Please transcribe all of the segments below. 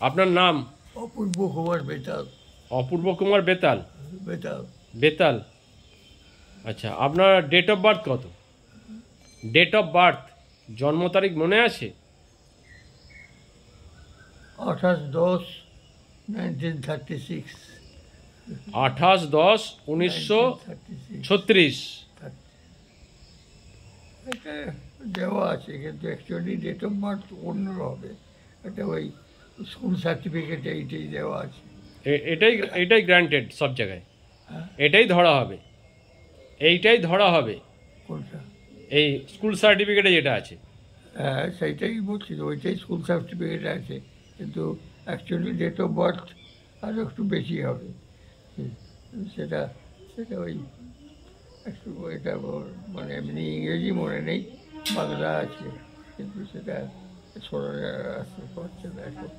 আপনার নাম? অপূর্ব কুমার বেতাল। অপূর্ব কুমার বেতাল। বেতাল। বেতাল। আচ্ছা, আপনার ডেট অফ বার্থ কত? ডেট অফ বার্থ, জন্ম তারিখ মনে আছে? 28/10/1936। 28/10/1936। এটা দেওয়া আছে, কিন্তু অ্যাকচুয়ালি ডেট অফ বার্থ অন্য হবে। এটা ওই স্কুল সার্টিফিকেটে এইটাই দেওয়া আছে। এটাই এটাই গ্র্যান্টেড সব জায়গায়, হ্যাঁ। এটাই ধরা হবে, এইটাই ধরা হবে। কোনটা? এই স্কুল সার্টিফিকেটে যেটা আছে। হ্যাঁ, সেইটাই বলছি তো, ওইটাই স্কুল সার্টিফিকেট আছে, কিন্তু অ্যাকচুয়ালি ডেট অফ বার্থ আরও একটু বেশি হবে। সেটা সেটা ওই একটু এটা মানে এমনি ইংরেজি মনে নেই, বাংলা আছে, কিন্তু সেটা স্মরণে আসতে পারছে না এখন।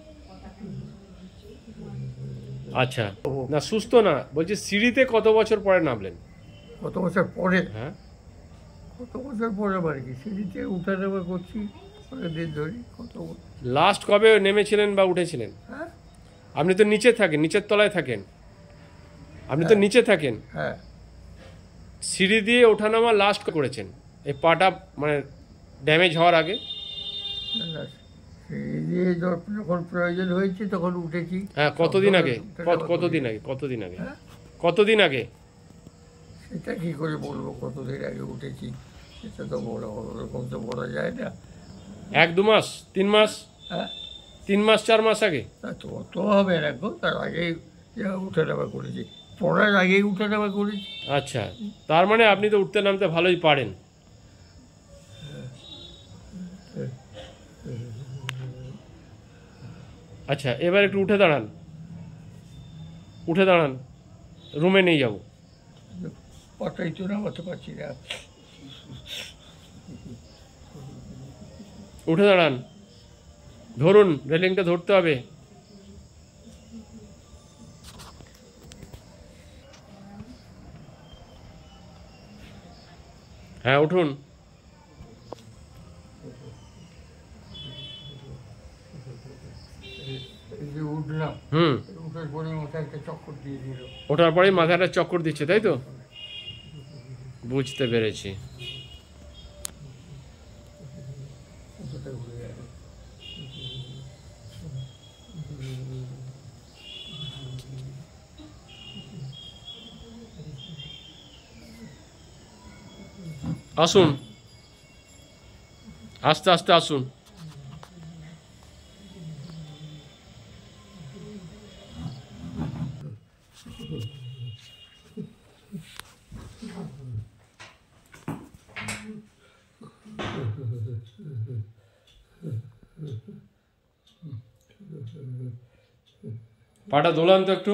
আচ্ছা, না সুস্থ না, বলছি সিঁড়িতে কত বছর পরে নামলেন? কত বছর পরে? হ্যাঁ, কত বছর পরে মানে কি, সিঁড়িতে উঠা নামা করছি অনেকদিন ধরে। কত বছর? লাস্ট কবে নেমেছিলেন বা উঠেছিলেন? হ্যাঁ আপনি তো নিচে থাকেন, নিচের তলায় থাকেন, আপনি তো নিচে থাকেন। হ্যাঁ। সিঁড়ি দিয়ে ওঠানামা লাস্ট করেছেন এই পাটা মানে ড্যামেজ হওয়ার আগে? সিঁড়ি দিয়ে যখন প্রয়োজন হয়েছে তখন উঠেছি। হ্যাঁ, কতদিন আগে? কতদিন আগে? কতদিন আগে? হ্যাঁ, কতদিন আগে? সেটা কী করে বলবো কতদিন আগে উঠেছি? সেটা তো বলা ওরকম তো বলা যায় না। 1-2 মাস, 3 মাস, হ্যাঁ, 3 মাস 4 মাস আগে? তো অত হবে না গো, তার আগেই উঠানামা করেছি, পড়ার আগেই উঠানামা করেছি। আচ্ছা, তার মানে আপনি তো উঠতে নামতে ভালোই পারেন। আচ্ছা, এবার একটু উঠে দাঁড়ান, উঠে দাঁড়ান, রুমে নিয়ে যাব। পাটাই তো নামাতে পারছি না। উঠে দাঁড়ান, ধরুন, রেলিংটা ধরতে হবে। হ্যাঁ, উঠুন। উঠলাম, হুম, উঠার পরে মাথায় একটা চক্কর দিয়ে দিল। ওঠার পরেই মাথাটা চক্কর দিচ্ছে, তাই তো? বুঝতে পেরেছি। আসুন, আস্তে আস্তে আসুন। পাটা দোলান তো একটু।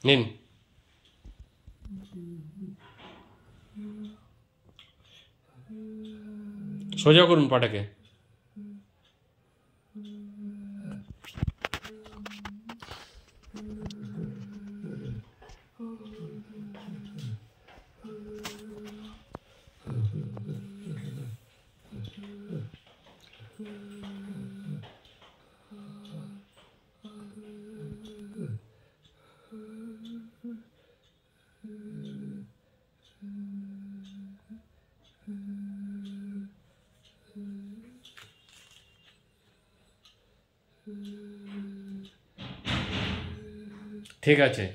নিন, সোজা করুন পাটাকে। ঠিক আছে,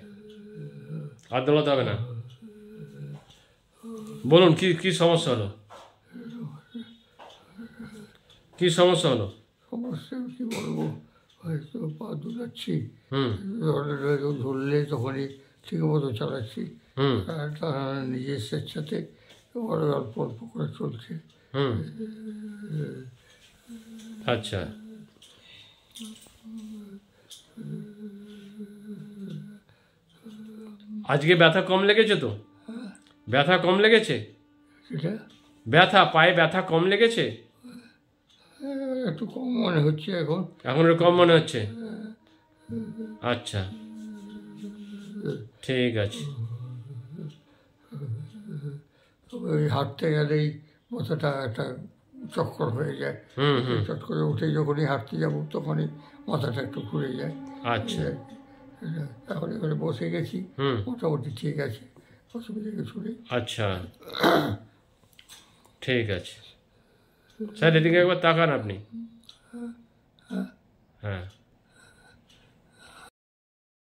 আর দোলাতে হবে না। বলুন, কি কি সমস্যা হলো? কি সমস্যা হলো? সমস্যা কি বলবো, হয়তো পা দুলাচ্ছি, হুম ধরলে তখনই ঠিক মতো চালাচ্ছি, হুম আর তারা নিজের স্বেচ্ছাতে অল্প অল্প করে চলছে। হুম আচ্ছা, আজকে ব্যথা কম লেগেছে তো? ব্যথা কম লেগেছে? সেটা ব্যথা, পায়ে ব্যথা কম লেগেছে? একটু কম মনে হচ্ছে এখন। এখন একটু কম মনে হচ্ছে? আচ্ছা, ঠিক আছে। ওই হাঁটতে গেলেই মাথাটা একটা চক্কর হয়ে যায়, হুম হুম চট করে উঠে যখনই হাঁটতে যাবো তখনই মাথাটা একটু ঘুরে যায়। আচ্ছা এখন এখানে বসে গেছি, হুম মোটামুটি ঠিক আছে, অসুবিধা কিছু নেই। আচ্ছা ঠিক আছে স্যার, এদিকে একবার তাকান আপনি। হ্যাঁ